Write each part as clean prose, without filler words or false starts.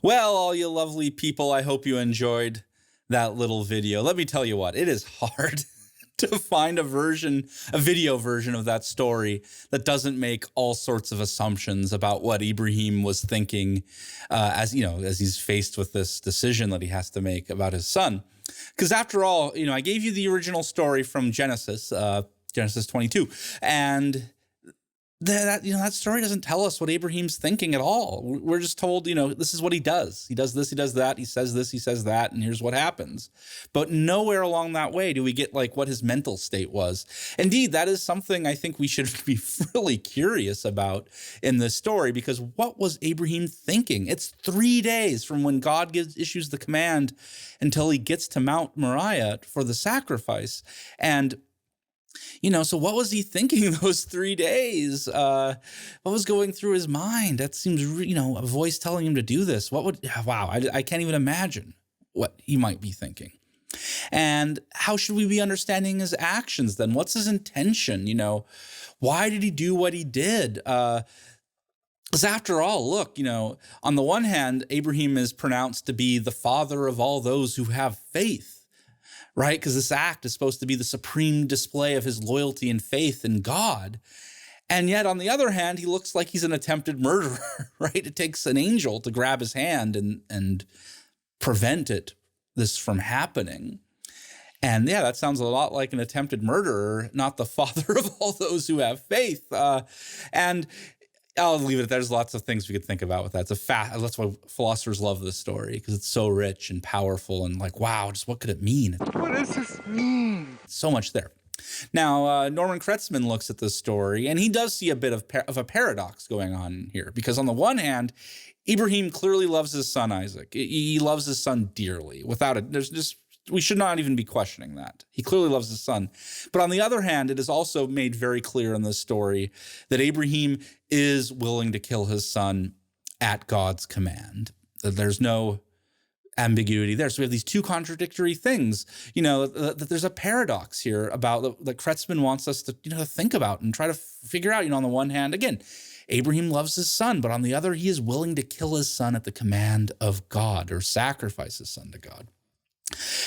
Well, all you lovely people, I hope you enjoyed that little video. Let me tell you what, it is hard to find a video version of that story that doesn't make all sorts of assumptions about what Ibrahim was thinking, as he's faced with this decision that he has to make about his son. Because after all, I gave you the original story from Genesis, Genesis 22, and that story doesn't tell us what Abraham's thinking at all. We're just told, this is what he does. He does this, he does that, he says this, he says that, and here's what happens. But nowhere along that way do we get what his mental state was. Indeed, that is something I think we should be really curious about in this story, because what was Abraham thinking? It's 3 days from when God issues the command until he gets to Mount Moriah for the sacrifice. And so what was he thinking those 3 days? What was going through his mind? That seems, a voice telling him to do this. I can't even imagine what he might be thinking. And how should we be understanding his actions then? What's his intention? Why did he do what he did? Because after all, look, on the one hand, Abraham is pronounced to be the father of all those who have faith. Right? Because this act is supposed to be the supreme display of his loyalty and faith in God. And yet, on the other hand, he looks like he's an attempted murderer, right? It takes an angel to grab his hand and prevent this from happening. And yeah, that sounds a lot like an attempted murderer, not the father of all those who have faith. And I'll leave it at that. There's lots of things we could think about with that. That's why philosophers love this story, because it's so rich and powerful and wow, just what could it mean? What does this mean? So much there. Now, Norman Kretzmann looks at this story, and he does see a bit of a paradox going on here, because on the one hand, Ibrahim clearly loves his son Isaac. He loves his son dearly. Without it, we should not even be questioning that. He clearly loves his son. But on the other hand, it is also made very clear in this story that Abraham is willing to kill his son at God's command. There's no ambiguity there. So we have these two contradictory things, that there's a paradox here about that Kretzmann wants us to, think about and try to figure out, on the one hand, again, Abraham loves his son, but on the other, he is willing to kill his son at the command of God, or sacrifice his son to God.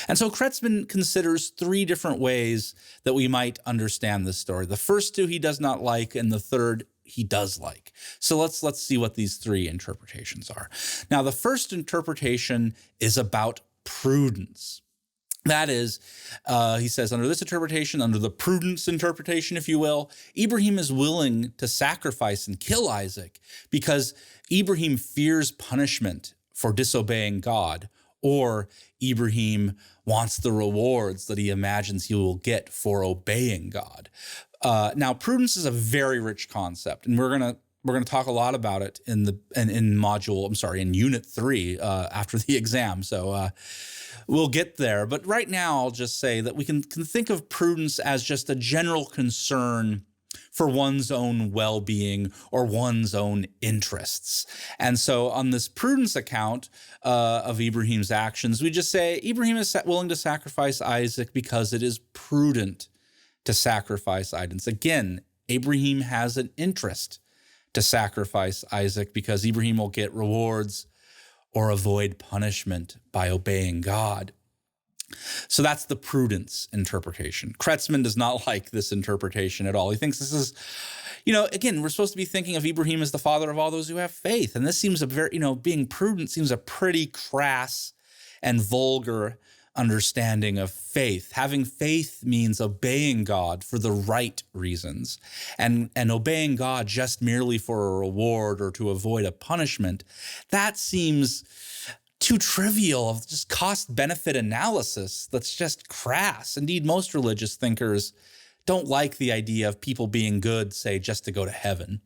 And so Kretzmann considers 3 different ways that we might understand this story. The first 2 he does not like, and the third he does like. So let's see what these 3 interpretations are. Now, the first interpretation is about prudence. That is, he says, under this interpretation, under the prudence interpretation, if you will, Ibrahim is willing to sacrifice and kill Isaac because Ibrahim fears punishment for disobeying God, or Ibrahim wants the rewards that he imagines he will get for obeying God. Now, prudence is a very rich concept, and we're gonna talk a lot about it in Unit 3 after the exam. So we'll get there. But right now, I'll just say that we can think of prudence as just a general concern for one's own well-being or one's own interests. And so on this prudence account of Ibrahim's actions, we just say Ibrahim is willing to sacrifice Isaac because it is prudent to sacrifice Isaac. Again, Abraham has an interest to sacrifice Isaac because Ibrahim will get rewards or avoid punishment by obeying God. So that's the prudence interpretation. Kretzmann does not like this interpretation at all. He thinks this is, again, we're supposed to be thinking of Ibrahim as the father of all those who have faith. And this seems being prudent seems a pretty crass and vulgar understanding of faith. Having faith means obeying God for the right reasons, and obeying God just merely for a reward or to avoid a punishment. That seems too trivial of just cost-benefit analysis that's just crass. Indeed, most religious thinkers don't like the idea of people being good, say, just to go to heaven.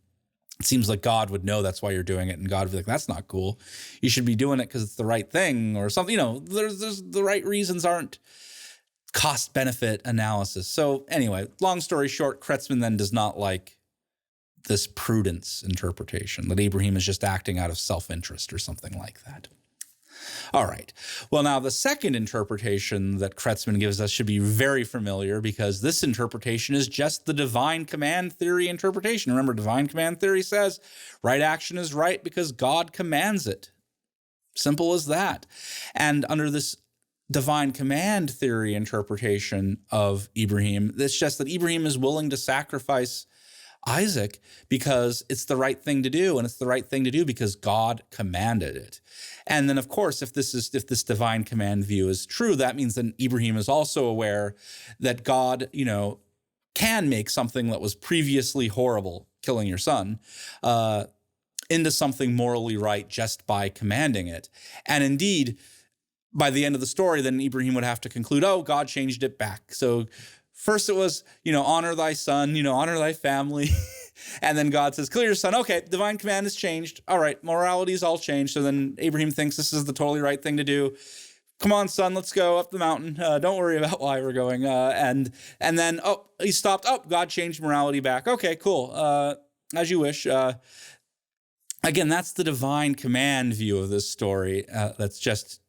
It seems like God would know that's why you're doing it, and God would be like, that's not cool. You should be doing it because it's the right thing or something. There's the right reasons aren't cost-benefit analysis. So anyway, long story short, Kretzmann then does not like this prudence interpretation, that Abraham is just acting out of self-interest or something like that. All right. Well, now the second interpretation that Kretzmann gives us should be very familiar, because this interpretation is just the divine command theory interpretation. Remember, divine command theory says right action is right because God commands it. Simple as that. And under this divine command theory interpretation of Ibrahim, it's just that Ibrahim is willing to sacrifice Isaac because it's the right thing to do, and it's the right thing to do because God commanded it. And then, of course, if this divine command view is true, that means that Ibrahim is also aware that God, can make something that was previously horrible, killing your son, into something morally right just by commanding it. And indeed, by the end of the story, then Ibrahim would have to conclude, oh, God changed it back. So first it was, honor thy son, honor thy family. And then God says, kill your son. Okay, divine command has changed. All right, morality is all changed. So then Abraham thinks this is the totally right thing to do. Come on, son, let's go up the mountain. Don't worry about why we're going. And then, he stopped. Oh, God changed morality back. Okay, cool. As you wish. Again, that's the divine command view of this story. That's just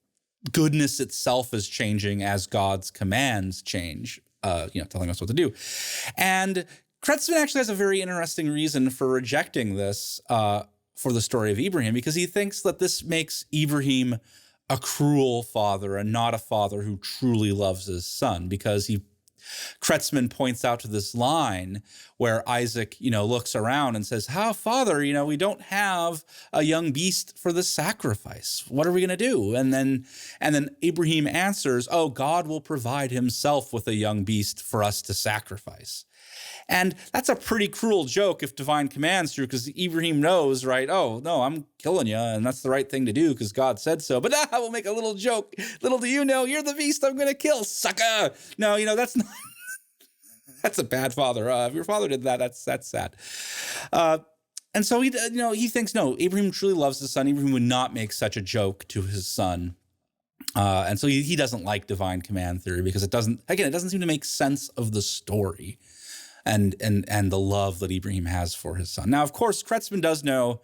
goodness itself is changing as God's commands change, telling us what to do. And Kretzmann actually has a very interesting reason for rejecting this for the story of Ibrahim, because he thinks that this makes Ibrahim a cruel father and not a father who truly loves his son, because Kretzmann points out to this line where Isaac, looks around and says, Father, we don't have a young beast for the sacrifice. What are we going to do? And then Ibrahim answers, oh, God will provide himself with a young beast for us to sacrifice. And that's a pretty cruel joke if divine command's true, because Ibrahim knows, right? Oh, no, I'm killing you, and that's the right thing to do because God said so. But I will make a little joke. Little do you know, you're the beast I'm going to kill, sucker. No, that's not... That's a bad father. If your father did that, that's sad. And so he thinks, no, Abraham truly loves his son. Abraham would not make such a joke to his son. And so he doesn't like divine command theory because it doesn't seem to make sense of the story and the love that Ibrahim has for his son. Now, of course, Kretzmann does know,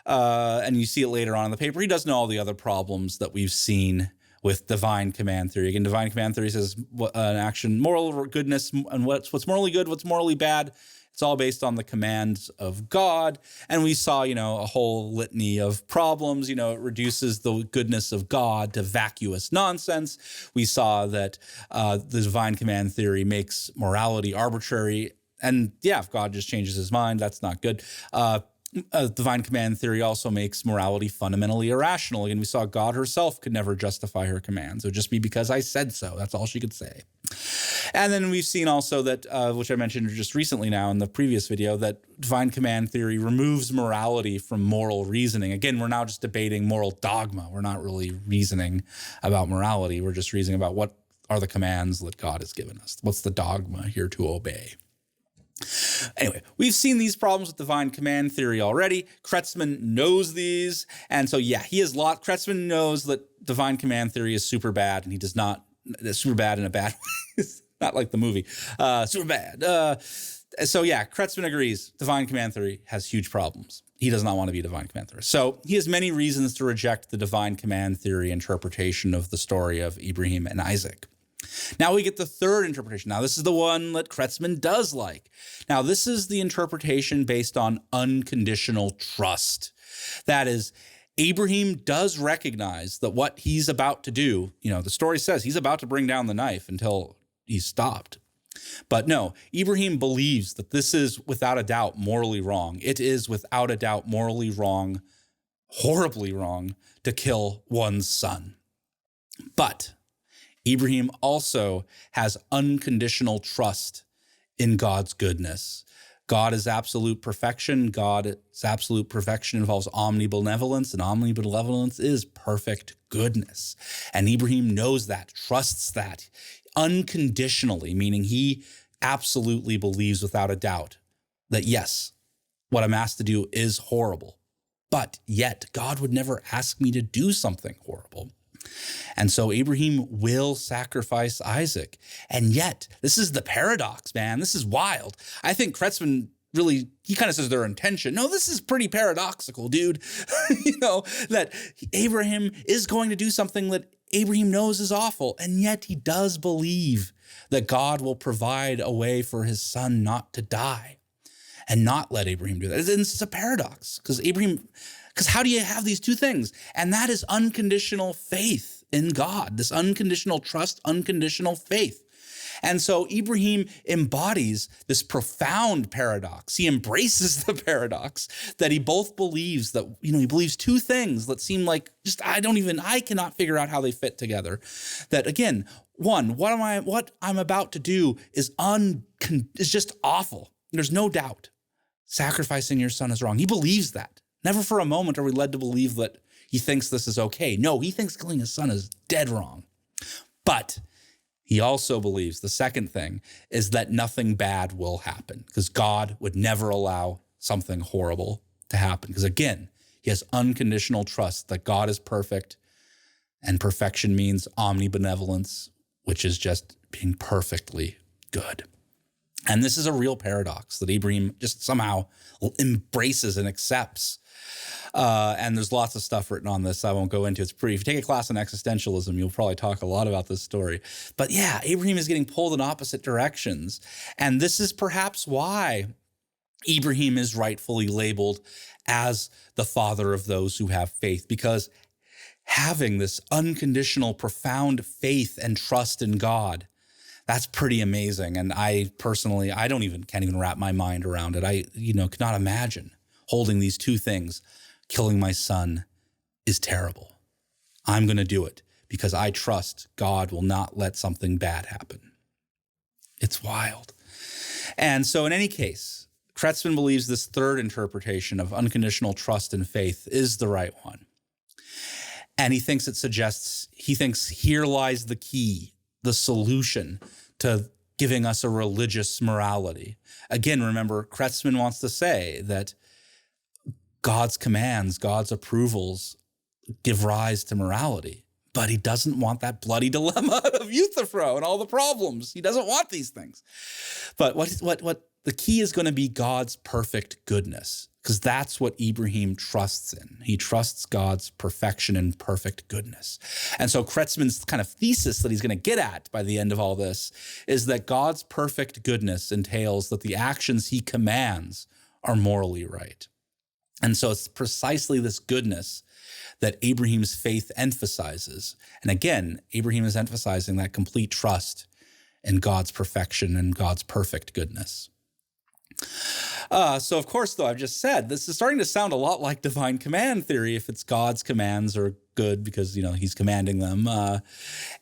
and you see it later on in the paper, he does know all the other problems that we've seen with divine command theory. Again, divine command theory says an action, moral goodness, and what's morally good, what's morally bad. It's all based on the commands of God. And we saw, a whole litany of problems. It reduces the goodness of God to vacuous nonsense. We saw that the divine command theory makes morality arbitrary. And yeah, if God just changes his mind, that's not good. Divine command theory also makes morality fundamentally irrational. And we saw God herself could never justify her commands. It would just be because I said so. That's all she could say. And then we've seen also that, which I mentioned just recently now in the previous video, that divine command theory removes morality from moral reasoning. Again, we're now just debating moral dogma. We're not really reasoning about morality. We're just reasoning about what are the commands that God has given us. What's the dogma here to obey? Anyway, we've seen these problems with divine command theory already. Kretzmann knows these. And so, yeah, Kretzmann knows that divine command theory is super bad, and he does not, super bad in a bad way. Not like the movie, super bad. So yeah, Kretzmann agrees divine command theory has huge problems. He does not want to be a divine command theorist. So he has many reasons to reject the divine command theory interpretation of the story of Ibrahim and Isaac. Now we get the third interpretation. Now this is the one that Kretzmann does like. Now this is the interpretation based on unconditional trust. That is, Abraham does recognize that what he's about to do, the story says he's about to bring down the knife until he's stopped. But no, Ibrahim believes that this is without a doubt morally wrong. It is without a doubt morally wrong, horribly wrong, to kill one's son. But Ibrahim also has unconditional trust in God's goodness. God is absolute perfection. God's absolute perfection involves omnibenevolence, and omnibenevolence is perfect goodness. And Ibrahim knows that, trusts that unconditionally, meaning he absolutely believes without a doubt that yes, what I'm asked to do is horrible, but yet God would never ask me to do something horrible. And so Abraham will sacrifice Isaac. And yet, this is the paradox, man. This is wild. I think Kretzmann really, he kind of says their intention. No, this is pretty paradoxical, dude. That Abraham is going to do something that Abraham knows is awful. And yet he does believe that God will provide a way for his son not to die and not let Abraham do that. It's a paradox because Abraham Because how do you have these two things? And that is unconditional faith in God, this unconditional trust, unconditional faith. And so Ibrahim embodies this profound paradox. He embraces the paradox that he both believes that, he believes two things that seem like I cannot figure out how they fit together. That again, one, what I'm about to do is just awful. There's no doubt. Sacrificing your son is wrong. He believes that. Never for a moment are we led to believe that he thinks this is okay. No, he thinks killing his son is dead wrong. But he also believes the second thing is that nothing bad will happen because God would never allow something horrible to happen. Because again, he has unconditional trust that God is perfect, and perfection means omnibenevolence, which is just being perfectly good. And this is a real paradox that Ibrahim just somehow embraces and accepts. And there's lots of stuff written on this I won't go into. It's pretty. If you take a class on existentialism, you'll probably talk a lot about this story. But yeah, Ibrahim is getting pulled in opposite directions. And this is perhaps why Ibrahim is rightfully labeled as the father of those who have faith, because having this unconditional, profound faith and trust in God, that's pretty amazing. And I personally, can't even wrap my mind around it. I, could not imagine holding these two things. Killing my son is terrible. I'm going to do it because I trust God will not let something bad happen. It's wild. And so in any case, Kretzmann believes this third interpretation of unconditional trust and faith is the right one. And he thinks here lies the key, the solution to giving us a religious morality. Again, remember, Kretzmann wants to say that God's commands, God's approvals give rise to morality. But he doesn't want that bloody dilemma of Euthyphro and all the problems. He doesn't want these things. But what the key is going to be God's perfect goodness, because that's what Ibrahim trusts in. He trusts God's perfection and perfect goodness. And so Kretzmann's kind of thesis that he's going to get at by the end of all this is that God's perfect goodness entails that the actions he commands are morally right. And so it's precisely this goodness that Abraham's faith emphasizes. And again, Abraham is emphasizing that complete trust in God's perfection and God's perfect goodness. So of course, though, I've just said, this is starting to sound a lot like divine command theory if it's God's commands are good because, he's commanding them.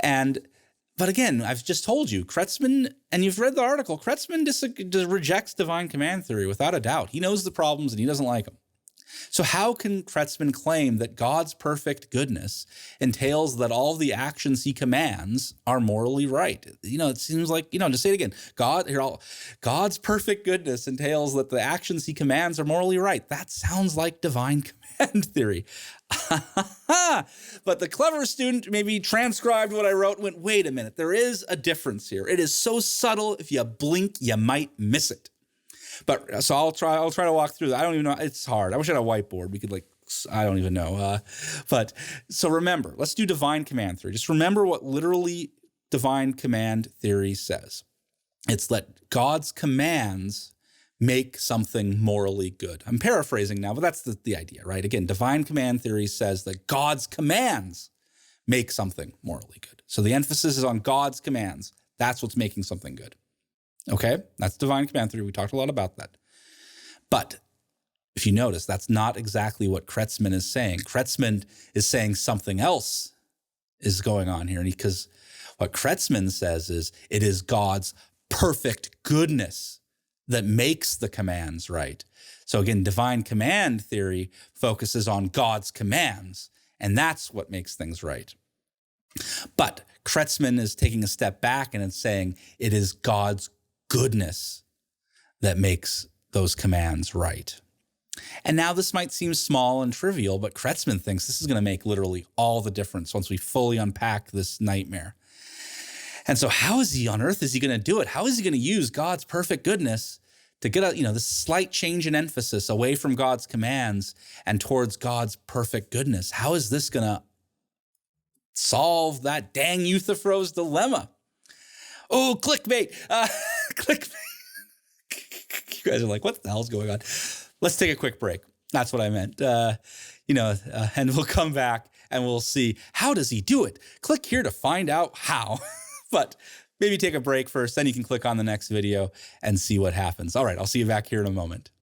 But again, I've just told you, Kretzmann, and you've read the article, Kretzmann rejects divine command theory without a doubt. He knows the problems and he doesn't like them. So how can Kretzmann claim that God's perfect goodness entails that all the actions he commands are morally right? It seems like, to say it again, God's perfect goodness entails that the actions he commands are morally right. That sounds like divine command theory. But the clever student maybe transcribed what I wrote and went, wait a minute, there is a difference here. It is so subtle, if you blink, you might miss it. But so I'll try to walk through that. I don't even know. It's hard. I wish I had a whiteboard. We could I don't even know. But so remember, let's do divine command theory. Just remember what literally divine command theory says. It's that God's commands make something morally good. I'm paraphrasing now, but that's the idea, right? Again, divine command theory says that God's commands make something morally good. So the emphasis is on God's commands. That's what's making something good. Okay, that's divine command theory. We talked a lot about that. But if you notice, that's not exactly what Kretzmann is saying. Kretzmann is saying something else is going on here. Because what Kretzmann says is it is God's perfect goodness that makes the commands right. So again, divine command theory focuses on God's commands, and that's what makes things right. But Kretzmann is taking a step back and it's saying it is God's goodness that makes those commands right. And now this might seem small and trivial, but Kretzmann thinks this is going to make literally all the difference once we fully unpack this nightmare. And so how on earth is he going to do it? How is he going to use God's perfect goodness to get this slight change in emphasis away from God's commands and towards God's perfect goodness? How is this going to solve that dang Euthyphro's dilemma? Oh, clickbait. Clickbait. You guys are like, what the hell's going on? Let's take a quick break. That's what I meant. and we'll come back and we'll see, how does he do it? Click here to find out how. But maybe take a break first, then you can click on the next video and see what happens. All right, I'll see you back here in a moment.